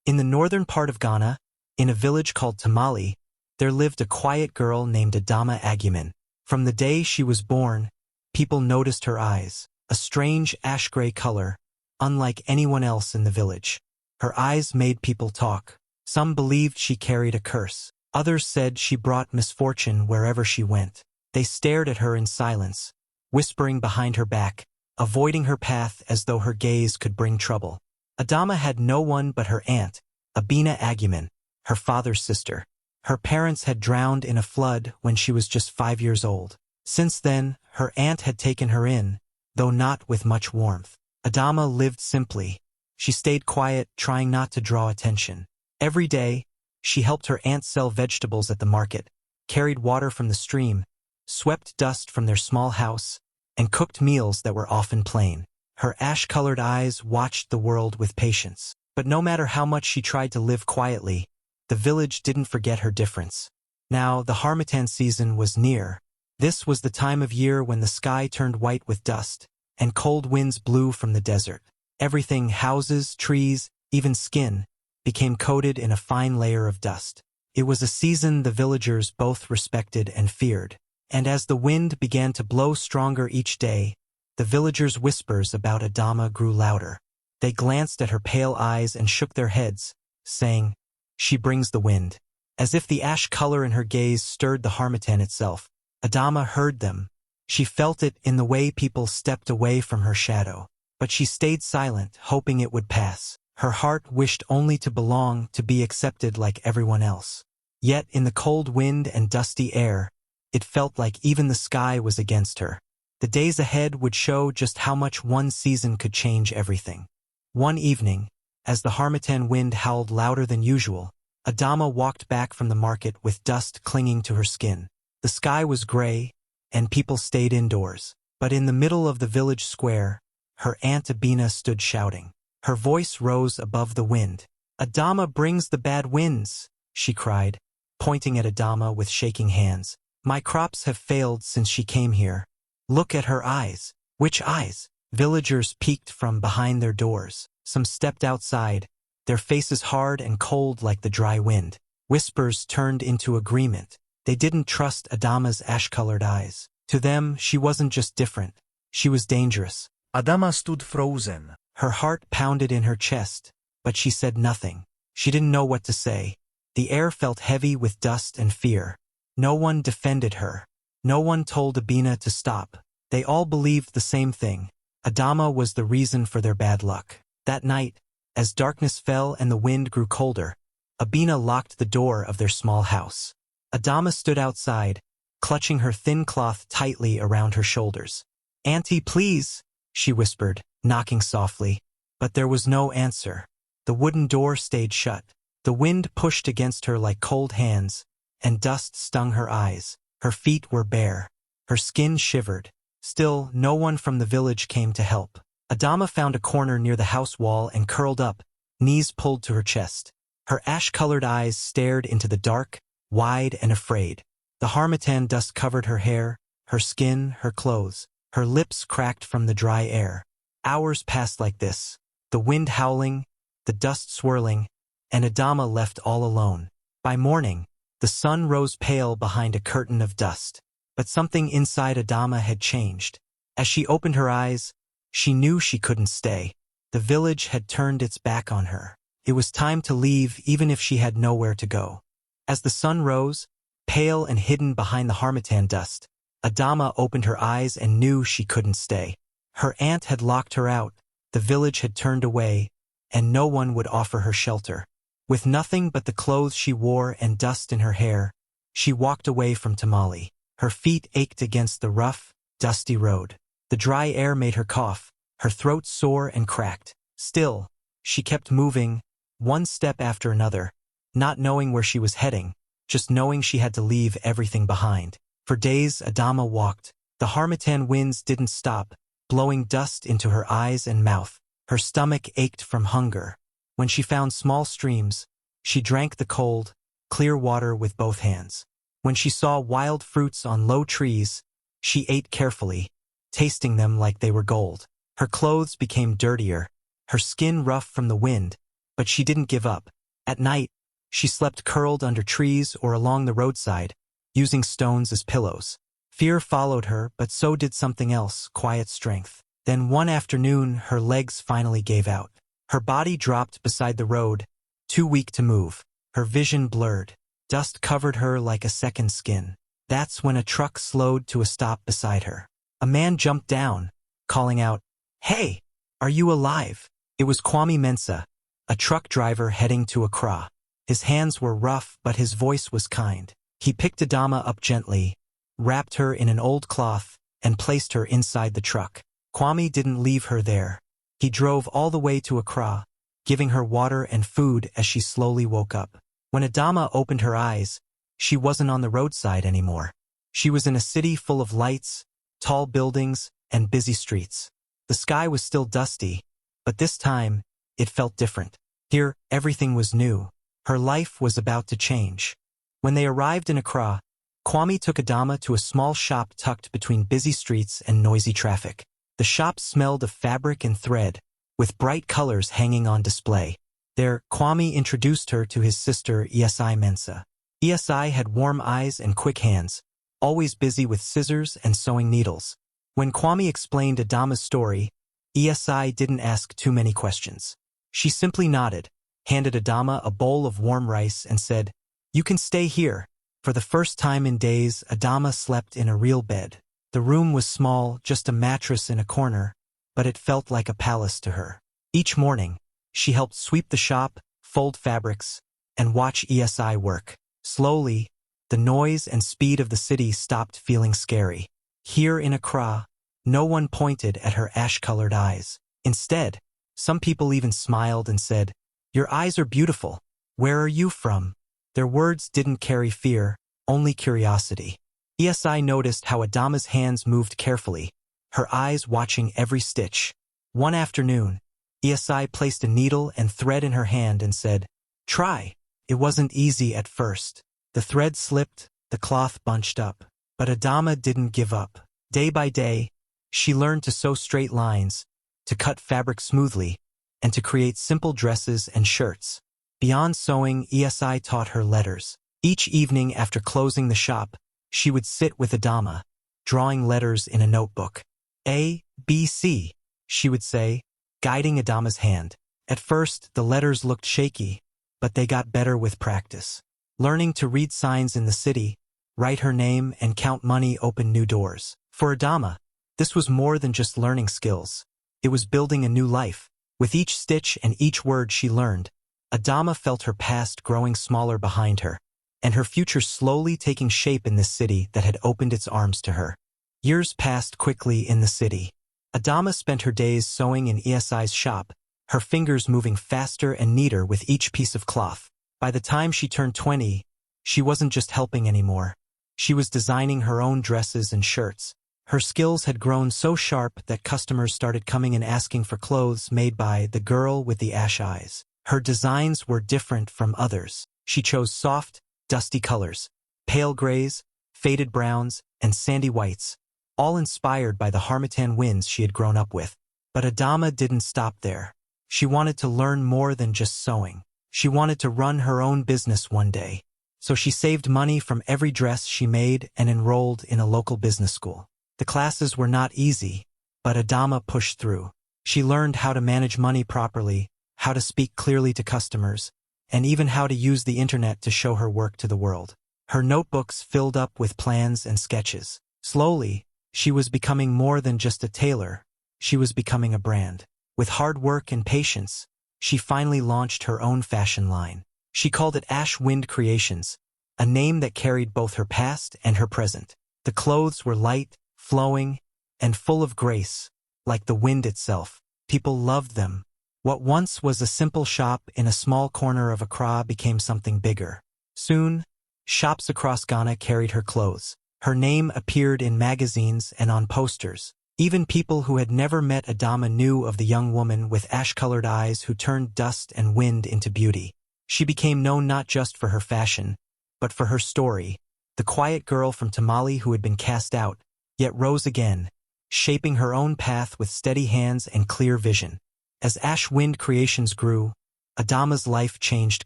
In the northern part of Ghana, in a village called Tamale, there lived a quiet girl named Adama Agumen. From the day she was born, people noticed her eyes, a strange ash-gray color, unlike anyone else in the village. Her eyes made people talk. Some believed she carried a curse. Others said she brought misfortune wherever she went. They stared at her in silence, whispering behind her back, avoiding her path as though her gaze could bring trouble. Adama had no one but her aunt, Abina Agumen, her father's sister. Her parents had drowned in a flood when she was just 5 years old. Since then, her aunt had taken her in, though not with much warmth. Adama lived simply. She stayed quiet, trying not to draw attention. Every day, she helped her aunt sell vegetables at the market, carried water from the stream, swept dust from their small house, and cooked meals that were often plain. Her ash-colored eyes watched the world with patience. But no matter how much she tried to live quietly, the village didn't forget her difference. Now, the Harmattan season was near. This was the time of year when the sky turned white with dust, and cold winds blew from the desert. Everything, houses, trees, even skin, became coated in a fine layer of dust. It was a season the villagers both respected and feared. And as the wind began to blow stronger each day, the villagers' whispers about Adama grew louder. They glanced at her pale eyes and shook their heads, saying, "She brings the wind." As if the ash color in her gaze stirred the Harmattan itself, Adama heard them. She felt it in the way people stepped away from her shadow. But she stayed silent, hoping it would pass. Her heart wished only to belong, to be accepted like everyone else. Yet in the cold wind and dusty air, it felt like even the sky was against her. The days ahead would show just how much one season could change everything. One evening, as the Harmattan wind howled louder than usual, Adama walked back from the market with dust clinging to her skin. The sky was gray, and people stayed indoors. But in the middle of the village square, her Aunt Abina stood shouting. Her voice rose above the wind. "Adama brings the bad winds," she cried, pointing at Adama with shaking hands. "My crops have failed since she came here. Look at her eyes." "Which eyes?" Villagers peeked from behind their doors. Some stepped outside, their faces hard and cold like the dry wind. Whispers turned into agreement. They didn't trust Adama's ash-colored eyes. To them, she wasn't just different. She was dangerous. Adama stood frozen. Her heart pounded in her chest, but she said nothing. She didn't know what to say. The air felt heavy with dust and fear. No one defended her. No one told Abina to stop. They all believed the same thing. Adama was the reason for their bad luck. That night, as darkness fell and the wind grew colder, Abina locked the door of their small house. Adama stood outside, clutching her thin cloth tightly around her shoulders. "Auntie, please," she whispered, knocking softly. But there was no answer. The wooden door stayed shut. The wind pushed against her like cold hands, and dust stung her eyes. Her feet were bare. Her skin shivered. Still, no one from the village came to help. Adama found a corner near the house wall and curled up, knees pulled to her chest. Her ash-colored eyes stared into the dark, wide and afraid. The Harmattan dust covered her hair, her skin, her clothes. Her lips cracked from the dry air. Hours passed like this, the wind howling, the dust swirling, and Adama left all alone. By morning, the sun rose pale behind a curtain of dust. But something inside Adama had changed. As she opened her eyes, she knew she couldn't stay. The village had turned its back on her. It was time to leave, even if she had nowhere to go. As the sun rose, pale and hidden behind the Harmattan dust, Adama opened her eyes and knew she couldn't stay. Her aunt had locked her out, the village had turned away, and no one would offer her shelter. With nothing but the clothes she wore and dust in her hair, she walked away from Tamale. Her feet ached against the rough, dusty road. The dry air made her cough, her throat sore and cracked. Still, she kept moving, one step after another, not knowing where she was heading, just knowing she had to leave everything behind. For days, Adama walked. The Harmattan winds didn't stop, blowing dust into her eyes and mouth. Her stomach ached from hunger. When she found small streams, she drank the cold, clear water with both hands. When she saw wild fruits on low trees, she ate carefully, tasting them like they were gold. Her clothes became dirtier, her skin rough from the wind, but she didn't give up. At night, she slept curled under trees or along the roadside, using stones as pillows. Fear followed her, but so did something else, quiet strength. Then one afternoon, her legs finally gave out. Her body dropped beside the road, too weak to move. Her vision blurred. Dust covered her like a second skin. That's when a truck slowed to a stop beside her. A man jumped down, calling out, "Hey, are you alive?" It was Kwame Mensah, a truck driver heading to Accra. His hands were rough, but his voice was kind. He picked Adama up gently, wrapped her in an old cloth, and placed her inside the truck. Kwame didn't leave her there. He drove all the way to Accra, giving her water and food as she slowly woke up. When Adama opened her eyes, she wasn't on the roadside anymore. She was in a city full of lights, tall buildings, and busy streets. The sky was still dusty, but this time, it felt different. Here, everything was new. Her life was about to change. When they arrived in Accra, Kwame took Adama to a small shop tucked between busy streets and noisy traffic. The shop smelled of fabric and thread, with bright colors hanging on display. There, Kwame introduced her to his sister Esai Mensah. Esai had warm eyes and quick hands, always busy with scissors and sewing needles. When Kwame explained Adama's story, Esai didn't ask too many questions. She simply nodded, handed Adama a bowl of warm rice and said, "You can stay here." For the first time in days, Adama slept in a real bed. The room was small, just a mattress in a corner, but it felt like a palace to her. Each morning, she helped sweep the shop, fold fabrics, and watch ESI work. Slowly, the noise and speed of the city stopped feeling scary. Here in Accra, no one pointed at her ash-colored eyes. Instead, some people even smiled and said, "Your eyes are beautiful. Where are you from?" Their words didn't carry fear, only curiosity. ESI noticed how Adama's hands moved carefully, her eyes watching every stitch. One afternoon, ESI placed a needle and thread in her hand and said, "Try." It wasn't easy at first. The thread slipped, the cloth bunched up. But Adama didn't give up. Day by day, she learned to sew straight lines, to cut fabric smoothly, and to create simple dresses and shirts. Beyond sewing, ESI taught her letters. Each evening after closing the shop, she would sit with Adama, drawing letters in a notebook. "A, B, C," she would say, guiding Adama's hand. At first, the letters looked shaky, but they got better with practice. Learning to read signs in the city, write her name, and count money opened new doors. For Adama, this was more than just learning skills. It was building a new life. With each stitch and each word she learned, Adama felt her past growing smaller behind her, and her future slowly taking shape in this city that had opened its arms to her. Years passed quickly in the city. Adama spent her days sewing in ESI's shop, her fingers moving faster and neater with each piece of cloth. By the time she turned 20, she wasn't just helping anymore. She was designing her own dresses and shirts. Her skills had grown so sharp that customers started coming and asking for clothes made by the girl with the ash eyes. Her designs were different from others. She chose soft, dusty colors, pale grays, faded browns, and sandy whites, all inspired by the Harmattan winds she had grown up with. But Adama didn't stop there. She wanted to learn more than just sewing. She wanted to run her own business one day. So she saved money from every dress she made and enrolled in a local business school. The classes were not easy, but Adama pushed through. She learned how to manage money properly, how to speak clearly to customers, and even how to use the internet to show her work to the world. Her notebooks filled up with plans and sketches. Slowly, she was becoming more than just a tailor. She was becoming a brand. With hard work and patience, she finally launched her own fashion line. She called it Ash Wind Creations, a name that carried both her past and her present. The clothes were light, flowing, and full of grace, like the wind itself. People loved them. What once was a simple shop in a small corner of Accra became something bigger. Soon, shops across Ghana carried her clothes. Her name appeared in magazines and on posters. Even people who had never met Adama knew of the young woman with ash-colored eyes who turned dust and wind into beauty. She became known not just for her fashion, but for her story, the quiet girl from Tamale who had been cast out, yet rose again, shaping her own path with steady hands and clear vision. As Ash Wind Creations grew, Adama's life changed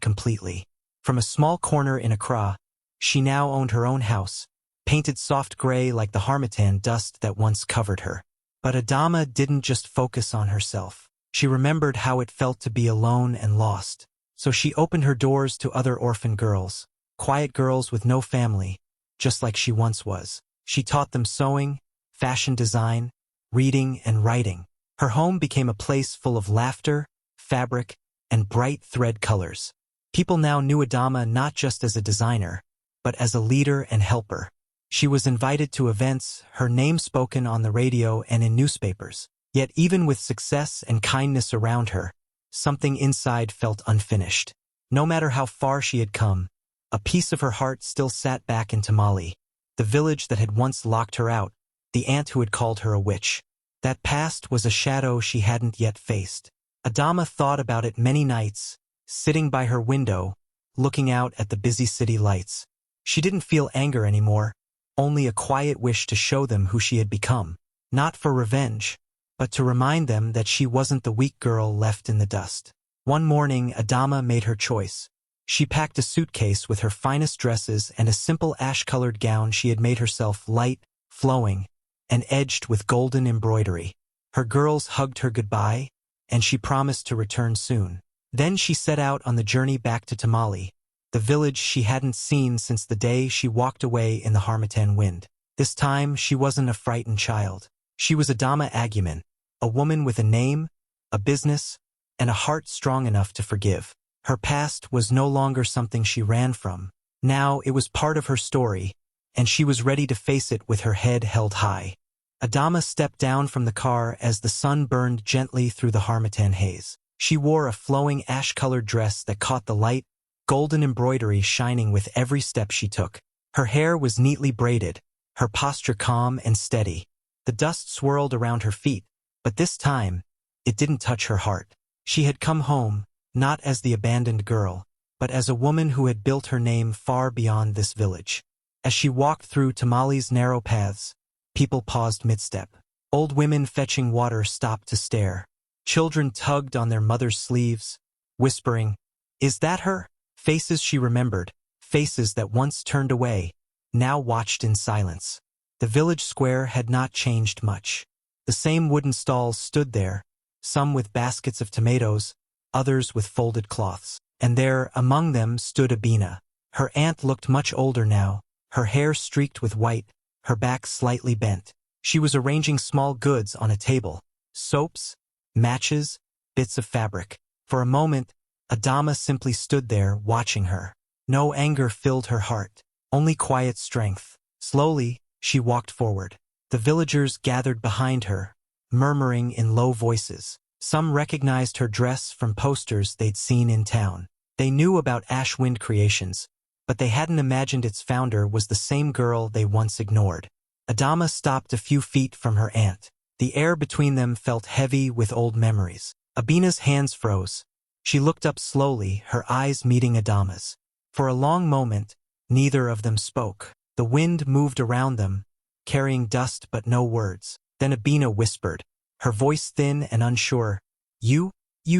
completely. From a small corner in Accra, she now owned her own house, painted soft gray like the harmattan dust that once covered her. But Adama didn't just focus on herself. She remembered how it felt to be alone and lost. So she opened her doors to other orphan girls, quiet girls with no family, just like she once was. She taught them sewing, fashion design, reading, and writing. Her home became a place full of laughter, fabric, and bright thread colors. People now knew Adama not just as a designer, but as a leader and helper. She was invited to events, her name spoken on the radio and in newspapers. Yet even with success and kindness around her, something inside felt unfinished. No matter how far she had come, a piece of her heart still sat back in Tamale, the village that had once locked her out, the aunt who had called her a witch. That past was a shadow she hadn't yet faced. Adama thought about it many nights, sitting by her window, looking out at the busy city lights. She didn't feel anger anymore, only a quiet wish to show them who she had become. Not for revenge, but to remind them that she wasn't the weak girl left in the dust. One morning, Adama made her choice. She packed a suitcase with her finest dresses and a simple ash-colored gown she had made herself, light, flowing, and edged with golden embroidery. Her girls hugged her goodbye, and she promised to return soon. Then she set out on the journey back to Tamale, the village she hadn't seen since the day she walked away in the Harmattan wind. This time, she wasn't a frightened child. She was Adama Aguiman, a woman with a name, a business, and a heart strong enough to forgive. Her past was no longer something she ran from. Now it was part of her story, and she was ready to face it with her head held high. Adama stepped down from the car as the sun burned gently through the Harmattan haze. She wore a flowing ash-colored dress that caught the light, golden embroidery shining with every step she took. Her hair was neatly braided, her posture calm and steady. The dust swirled around her feet, but this time, it didn't touch her heart. She had come home, not as the abandoned girl, but as a woman who had built her name far beyond this village. As she walked through Tamale's narrow paths, people paused mid-step. Old women fetching water stopped to stare. Children tugged on their mother's sleeves, whispering, "Is that her?" Faces she remembered, faces that once turned away, now watched in silence. The village square had not changed much. The same wooden stalls stood there, some with baskets of tomatoes, others with folded cloths. And there, among them, stood Abina. Her aunt looked much older now, her hair streaked with white, her back slightly bent. She was arranging small goods on a table, soaps, matches, bits of fabric. For a moment, Adama simply stood there, watching her. No anger filled her heart, only quiet strength. Slowly, she walked forward. The villagers gathered behind her, murmuring in low voices. Some recognized her dress from posters they'd seen in town. They knew about Ash Wind Creations, but they hadn't imagined its founder was the same girl they once ignored. Adama stopped a few feet from her aunt. The air between them felt heavy with old memories. Abina's hands froze. She looked up slowly, her eyes meeting Adama's. For a long moment, neither of them spoke. The wind moved around them, carrying dust but no words. Then Abina whispered, her voice thin and unsure, You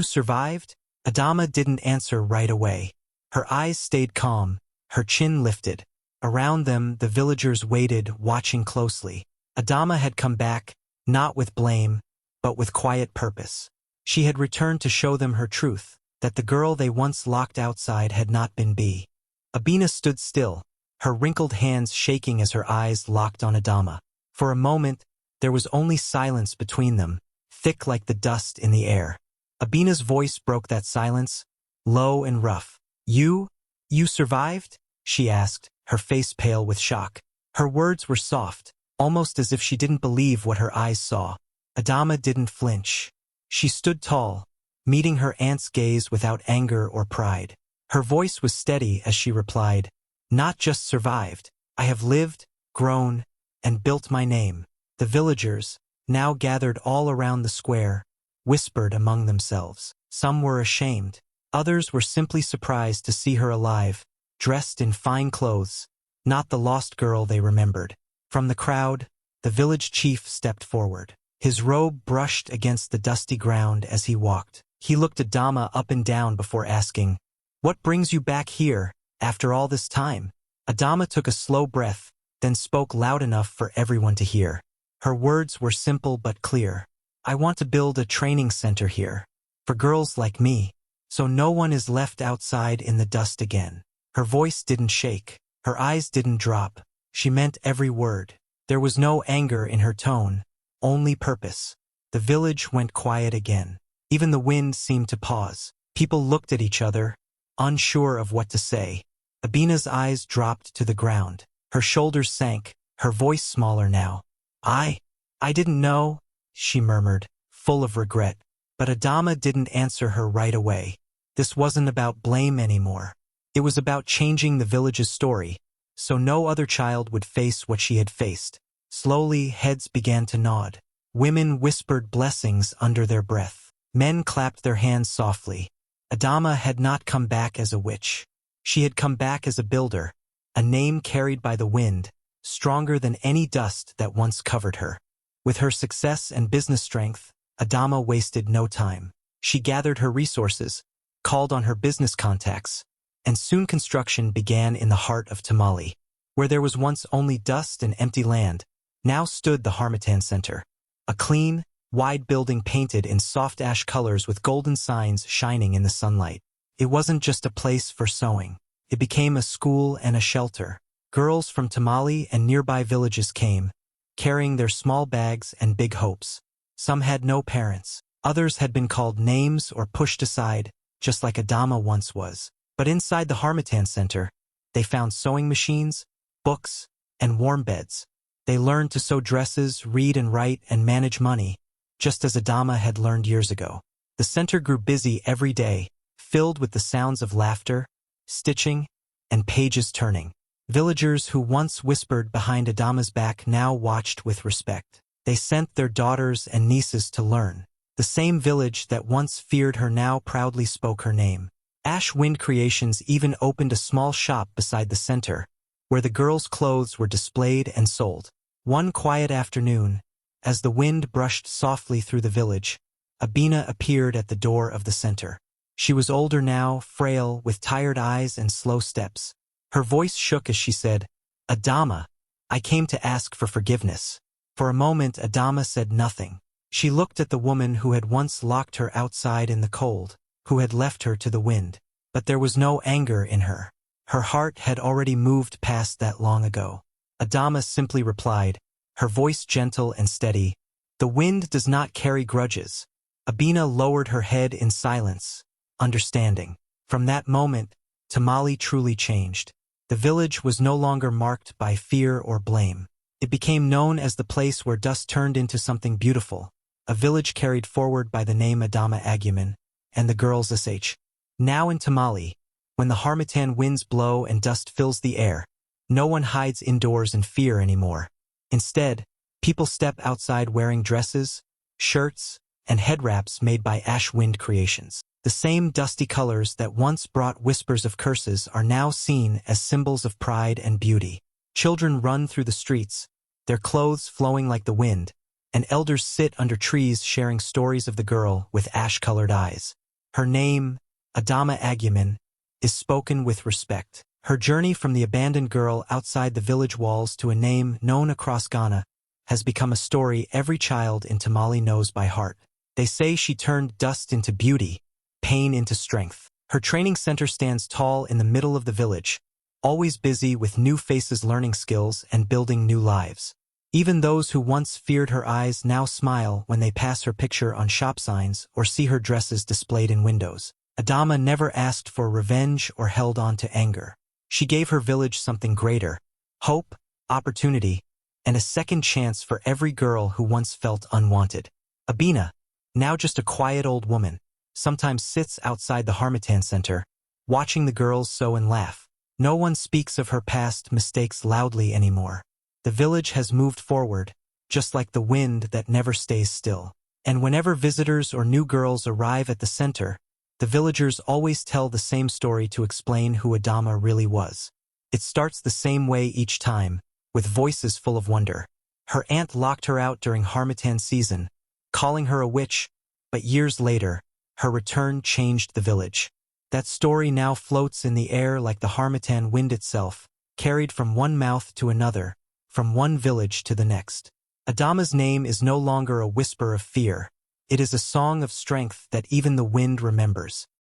survived?" Adama didn't answer right away. Her eyes stayed calm, her chin lifted. Around them, the villagers waited, watching closely. Adama had come back, not with blame, but with quiet purpose. She had returned to show them her truth, that the girl they once locked outside had not been B. Abina stood still, her wrinkled hands shaking as her eyes locked on Adama. For a moment, there was only silence between them, thick like the dust in the air. Abina's voice broke that silence, low and rough. You survived?" she asked, her face pale with shock. Her words were soft, almost as if she didn't believe what her eyes saw. Adama didn't flinch. She stood tall, meeting her aunt's gaze without anger or pride. Her voice was steady as she replied, "Not just survived. I have lived, grown, and built my name." The villagers, now gathered all around the square, whispered among themselves. Some were ashamed. Others were simply surprised to see her alive, dressed in fine clothes, not the lost girl they remembered. From the crowd, the village chief stepped forward. His robe brushed against the dusty ground as he walked. He looked Adama up and down before asking, "What brings you back here, after all this time?" Adama took a slow breath, then spoke loud enough for everyone to hear. Her words were simple but clear. "I want to build a training center here, for girls like me, so no one is left outside in the dust again." Her voice didn't shake. Her eyes didn't drop. She meant every word. There was no anger in her tone, only purpose. The village went quiet again. Even the wind seemed to pause. People looked at each other, unsure of what to say. Abina's eyes dropped to the ground. Her shoulders sank, her voice smaller now. I didn't know," she murmured, full of regret. But Adama didn't answer her right away. This wasn't about blame anymore. It was about changing the village's story, so no other child would face what she had faced. Slowly, heads began to nod. Women whispered blessings under their breath. Men clapped their hands softly. Adama had not come back as a witch. She had come back as a builder, a name carried by the wind, stronger than any dust that once covered her. With her success and business strength, Adama wasted no time. She gathered her resources, called on her business contacts, and soon construction began in the heart of Tamale. Where there was once only dust and empty land, now stood the Harmattan Center. A clean, wide building painted in soft ash colors with golden signs shining in the sunlight. It wasn't just a place for sewing. It became a school and a shelter. Girls from Tamale and nearby villages came, carrying their small bags and big hopes. Some had no parents. Others had been called names or pushed aside, just like Adama once was. But inside the Harmattan Center, they found sewing machines, books, and warm beds. They learned to sew dresses, read and write, and manage money, just as Adama had learned years ago. The center grew busy every day, filled with the sounds of laughter, stitching, and pages turning. Villagers who once whispered behind Adama's back now watched with respect. They sent their daughters and nieces to learn. The same village that once feared her now proudly spoke her name. Ash Wind Creations even opened a small shop beside the center, where the girls' clothes were displayed and sold. One quiet afternoon, as the wind brushed softly through the village, Abina appeared at the door of the center. She was older now, frail, with tired eyes and slow steps. Her voice shook as she said, "Adama, I came to ask for forgiveness." For a moment Adama said nothing. She looked at the woman who had once locked her outside in the cold, who had left her to the wind. But there was no anger in her. Her heart had already moved past that long ago. Adama simply replied, her voice gentle and steady, "The wind does not carry grudges." Abina lowered her head in silence, understanding. From that moment, Tamale truly changed. The village was no longer marked by fear or blame. It became known as the place where dust turned into something beautiful, a village carried forward by the name Adama Agumen, and the girls sh. Now in Tamale, when the Harmattan winds blow and dust fills the air, no one hides indoors in fear anymore. Instead, people step outside wearing dresses, shirts, and head wraps made by Ash Wind Creations. The same dusty colors that once brought whispers of curses are now seen as symbols of pride and beauty. Children run through the streets, their clothes flowing like the wind, and elders sit under trees sharing stories of the girl with ash-colored eyes. Her name, Adama Agumen, is spoken with respect. Her journey from the abandoned girl outside the village walls to a name known across Ghana has become a story every child in Tamale knows by heart. They say she turned dust into beauty, pain into strength. Her training center stands tall in the middle of the village, always busy with new faces learning skills and building new lives. Even those who once feared her eyes now smile when they pass her picture on shop signs or see her dresses displayed in windows. Adama never asked for revenge or held on to anger. She gave her village something greater: hope, opportunity, and a second chance for every girl who once felt unwanted. Abina, now just a quiet old woman, sometimes sits outside the Harmattan Center, watching the girls sew and laugh. No one speaks of her past mistakes loudly anymore. The village has moved forward, just like the wind that never stays still. And whenever visitors or new girls arrive at the center, the villagers always tell the same story to explain who Adama really was. It starts the same way each time, with voices full of wonder. Her aunt locked her out during Harmattan season, calling her a witch, but years later, Her return changed the village. That story now floats in the air like the Harmattan wind itself, carried from one mouth to another, from one village to the next. Adama's name is no longer a whisper of fear. It is a song of strength that even the wind remembers.